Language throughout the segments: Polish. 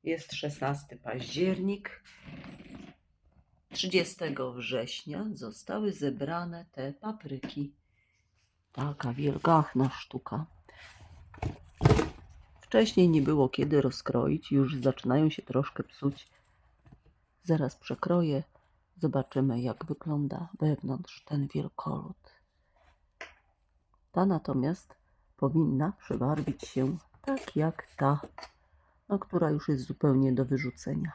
Jest 16 październik. 30 września zostały zebrane te papryki. Taka wielgachna sztuka. Wcześniej nie było kiedy rozkroić, już zaczynają się troszkę psuć. Zaraz przekroję, zobaczymy jak wygląda wewnątrz ten wielkolud. Ta natomiast powinna przebarwić się tak jak ta, no, która już jest zupełnie do wyrzucenia.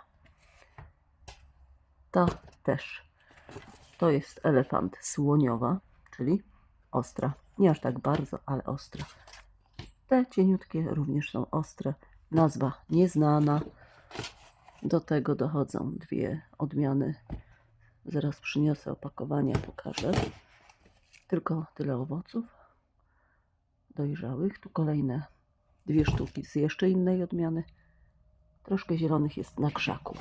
Ta też. To jest elefant słoniowa, czyli ostra. Nie aż tak bardzo, ale ostra. Te cieniutkie również są ostre. Nazwa nieznana. Do tego dochodzą dwie odmiany. Zaraz przyniosę opakowania, pokażę. Tylko tyle owoców dojrzałych. Tu kolejne dwie sztuki z jeszcze innej odmiany. Troszkę zielonych jest na krzaku.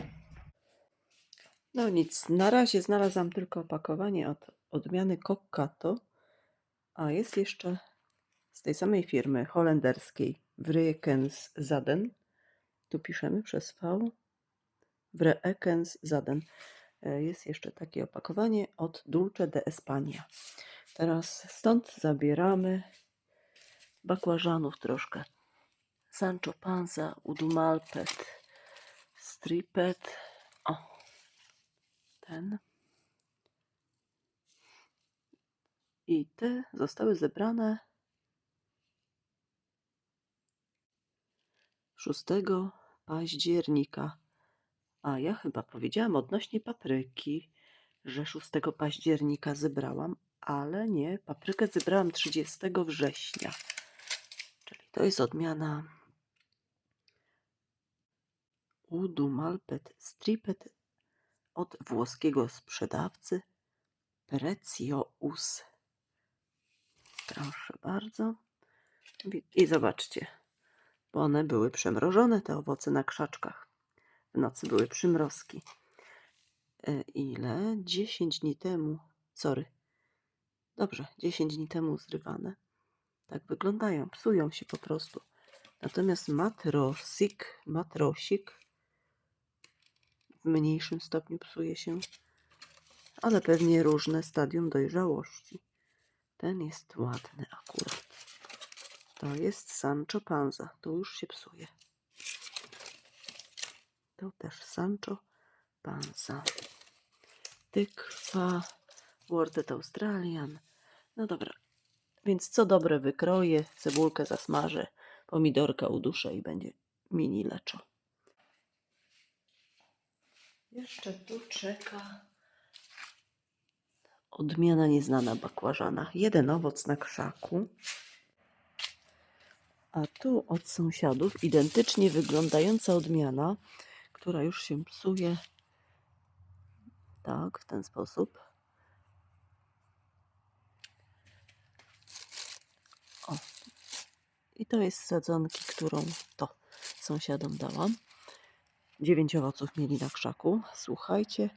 No nic, na razie znalazłam tylko opakowanie od odmiany Kokkato, a jest jeszcze z tej samej firmy holenderskiej Wrekenszaden. Tu piszemy przez V. Wrekenszaden. Jest jeszcze takie opakowanie od Dulce de España. Teraz stąd zabieramy bakłażanów troszkę. Sancho Panza, Udumalpet, Stripet. O, ten. I te zostały zebrane 6 października. A ja chyba powiedziałam odnośnie papryki, że 6 października zebrałam, ale nie, paprykę zebrałam 30 września. Czyli to jest odmiana Udumalpet Stripet od włoskiego sprzedawcy Precious. Proszę bardzo. I zobaczcie, bo one były przemrożone, te owoce na krzaczkach. W nocy były przymrozki. Ile? 10 dni temu. Sorry. Dobrze, 10 dni temu zrywane. Tak wyglądają, psują się po prostu. Natomiast matrosik w mniejszym stopniu psuje się, ale pewnie różne stadium dojrzałości. Ten jest ładny akurat. To jest Sancho Panza. Tu już się psuje. To też Sancho Panza. Tykwa, Worted Australian. No dobra, więc co dobre wykroję, cebulkę zasmażę, pomidorka uduszę i będzie mini leczo. Jeszcze tu czeka odmiana nieznana bakłażana. Jeden owoc na krzaku. A tu od sąsiadów identycznie wyglądająca odmiana, która już się psuje. Tak, w ten sposób. O. I to jest z sadzonki, którą to sąsiadom dałam. 9 owoców mieli na krzaku. Słuchajcie.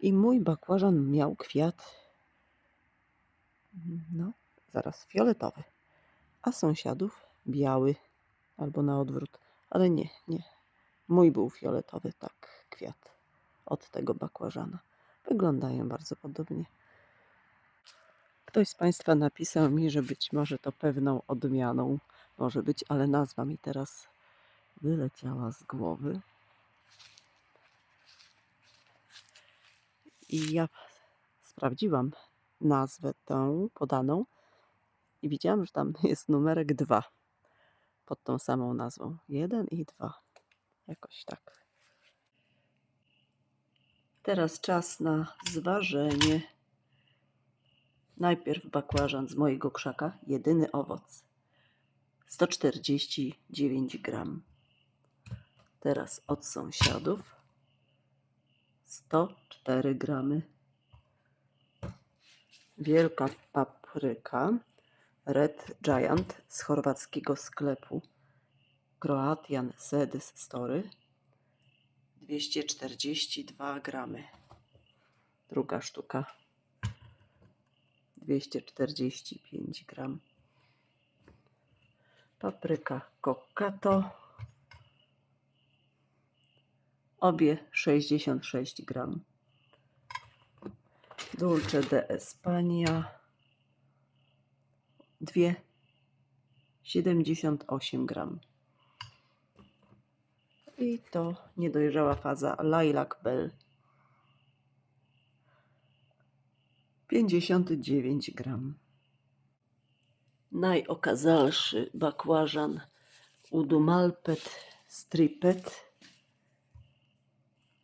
I mój bakłażan miał kwiat, no, zaraz fioletowy, a sąsiadów biały, albo na odwrót, ale nie. Mój był fioletowy, tak, kwiat od tego bakłażana. Wyglądają bardzo podobnie. Ktoś z Państwa napisał mi, że być może to pewną odmianą może być, ale nazwa mi teraz wyleciała z głowy. I ja sprawdziłam nazwę tą podaną i widziałam, że tam jest numerek 2 pod tą samą nazwą. 1 i 2. Jakoś tak. Teraz czas na zważenie. Najpierw bakłażan z mojego krzaka, jedyny owoc. 149 gram. Teraz od sąsiadów 104 gramy. Wielka papryka Red Giant z chorwackiego sklepu Croatian Seeds Story 242 gramy. Druga sztuka 245 gram. Papryka Kokkato Obie 66 gram. Dulce de Espania. Dwie 78 gram. I to niedojrzała faza Lilac Bell. 59 gram. Najokazalszy bakłażan Udumalpet Stripet.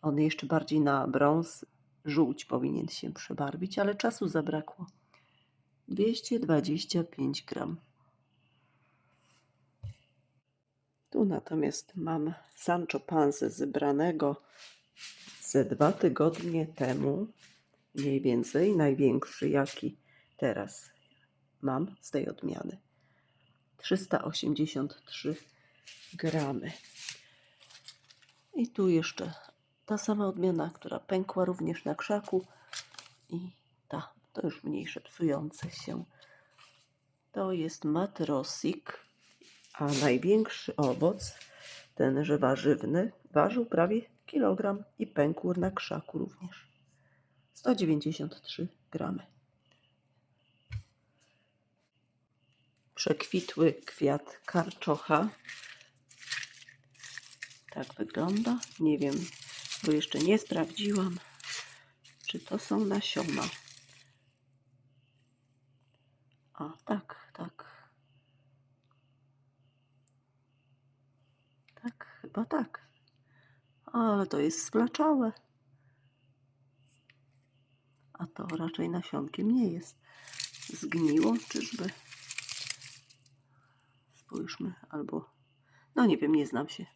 On jeszcze bardziej na brąz, żółć powinien się przebarwić, ale czasu zabrakło. 225 gram. Tu natomiast mam Sancho Panza zebranego ze 2 tygodnie temu, mniej więcej, największy jaki teraz mam z tej odmiany. 383 gramy. I tu jeszcze ta sama odmiana, która pękła również na krzaku i to już mniejsze, psujące się. To jest Matrosik, a największy owoc, tenże warzywny, ważył prawie kilogram i pękł na krzaku również. 193 gramy. Przekwitły kwiat karczocha. Tak wygląda. Nie wiem, bo jeszcze nie sprawdziłam, czy to są nasiona. A tak. Tak, chyba tak. Ale to jest sflaczałe. A to raczej nasionkiem nie jest. Zgniło, czyżby? Spójrzmy, albo... No nie wiem, nie znam się.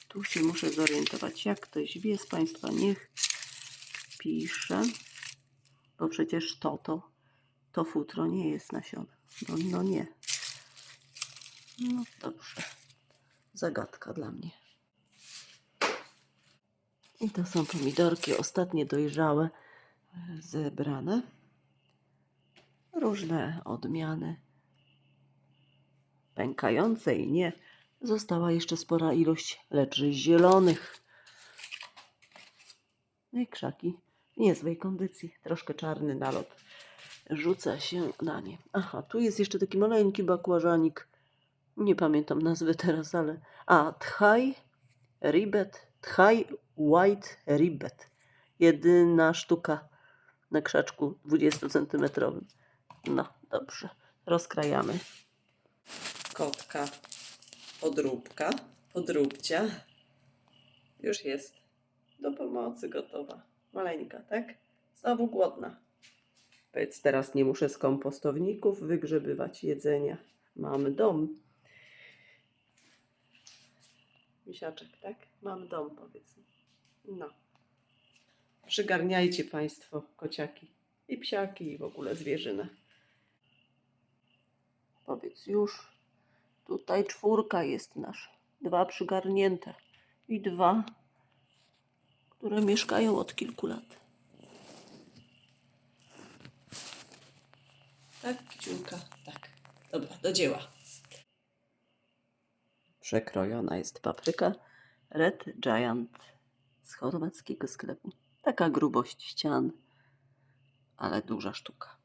Tu się muszę zorientować. Jak ktoś wie z Państwa, niech pisze. Bo przecież to futro nie jest nasiona. No nie. No dobrze. Zagadka dla mnie. I to są pomidorki ostatnie dojrzałe, zebrane. Różne odmiany. Pękające i nie. Została jeszcze spora ilość, lecz zielonych. No i krzaki w niezłej kondycji. Troszkę czarny nalot rzuca się na nie. Aha, tu jest jeszcze taki maleńki bakłażanik. Nie pamiętam nazwy teraz, ale... Thai White Ribbet. Jedyna sztuka na krzaczku 20 cm. No, dobrze. Rozkrajamy. Kotka podróbcia. Już jest do pomocy gotowa. Maleńka, tak? Znowu głodna. Powiedz, teraz nie muszę z kompostowników wygrzebywać jedzenia. Mam dom. Misiaczek, tak? Mam dom, powiedzmy. No. Przygarniajcie Państwo kociaki i psiaki i w ogóle zwierzynę. Powiedz już. Tutaj 4 jest nasza. 2 przygarnięte i 2, które mieszkają od kilku lat. Tak, kiciulka? Tak. Dobra, do dzieła. Przekrojona jest papryka Red Giant z chorwackiego sklepu. Taka grubość ścian, ale duża sztuka.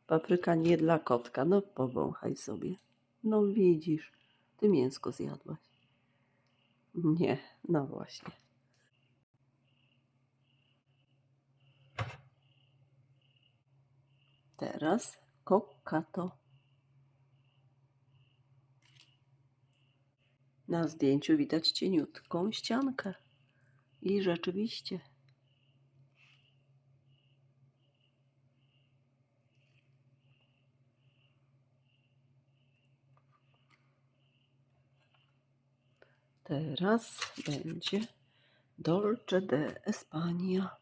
Papryka nie dla kotka. No powąchaj sobie. No widzisz, ty mięsko zjadłaś. Nie, no właśnie. Teraz kokkato. Na zdjęciu widać cieniutką ściankę. I rzeczywiście. Teraz będzie Dolce de Espania.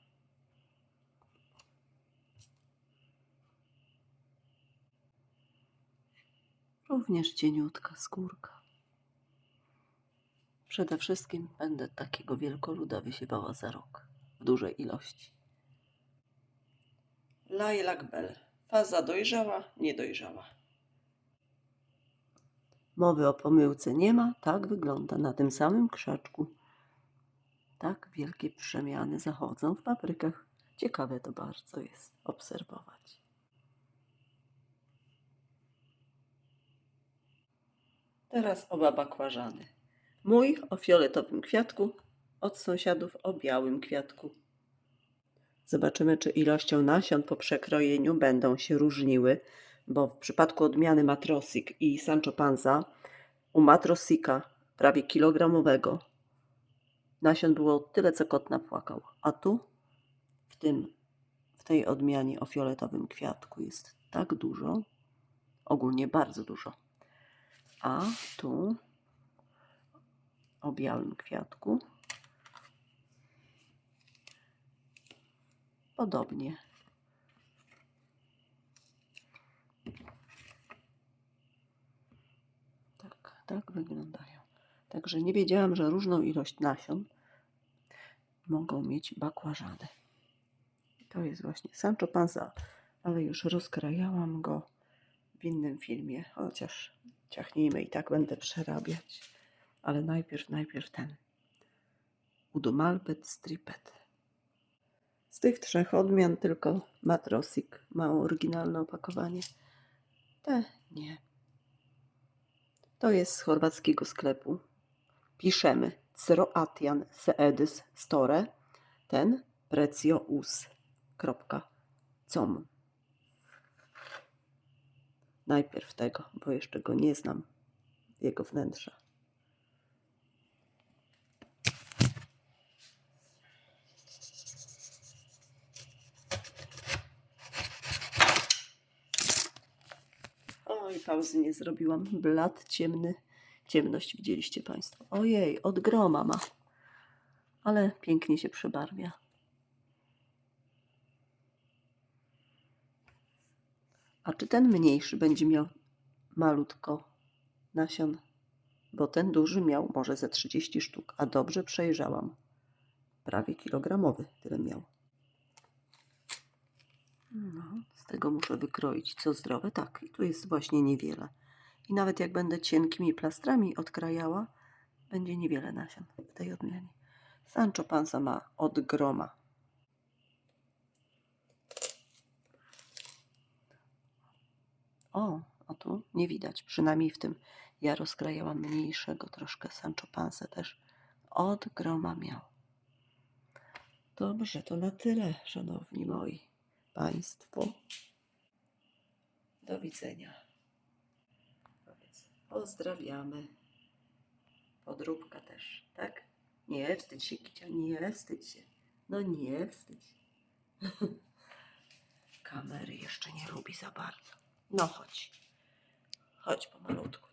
Również cieniutka skórka. Przede wszystkim będę takiego wielkoluda wysiewała za rok. W dużej ilości. Lilac Bell. Faza dojrzała, niedojrzała. Mowy o pomyłce nie ma, tak wygląda na tym samym krzaczku. Tak wielkie przemiany zachodzą w paprykach. Ciekawe to bardzo jest obserwować. Teraz oba bakłażany. Mój o fioletowym kwiatku, od sąsiadów o białym kwiatku. Zobaczymy, czy ilością nasion po przekrojeniu będą się różniły, bo w przypadku odmiany Matrosik i Sancho Panza u Matrosika prawie kilogramowego nasion było tyle, co kot napłakał, a tu w tej odmianie o fioletowym kwiatku jest tak dużo, ogólnie bardzo dużo, a tu o białym kwiatku podobnie. Tak wyglądają. Także nie wiedziałam, że różną ilość nasion mogą mieć bakłażany. To jest właśnie Sancho Panza, ale już rozkrajałam go w innym filmie, chociaż ciachnijmy, i tak będę przerabiać. Ale najpierw ten Udomalpet stripet. Z tych trzech odmian tylko Matrosik ma oryginalne opakowanie. Te nie. To jest z chorwackiego sklepu. Piszemy Croatian Seedis Store, ten precious.com. Najpierw tego, bo jeszcze go nie znam, jego wnętrza. Oj, pauzy nie zrobiłam. Blat ciemny. Ciemność widzieliście Państwo. Ojej, od groma ma. Ale pięknie się przebarwia. A czy ten mniejszy będzie miał malutko nasion? Bo ten duży miał może ze 30 sztuk, a dobrze przejrzałam. Prawie kilogramowy tyle miał. No, z tego muszę wykroić co zdrowe. Tak, i tu jest właśnie niewiele. I nawet jak będę cienkimi plastrami odkrajała, będzie niewiele nasion w tej odmianie. Sancho Panza ma od groma. O tu nie widać, przynajmniej w tym. Ja rozkrajałam mniejszego troszkę Sancho Panza też. Od groma miał. Dobrze, to na tyle, szanowni moi Państwo. Do widzenia. Pozdrawiamy. Podróbka też, tak? Nie wstydź się, Kicia, nie wstydź się. No nie wstydź się. Kamery jeszcze nie lubi za bardzo. No chodź. Chodź pomalutku.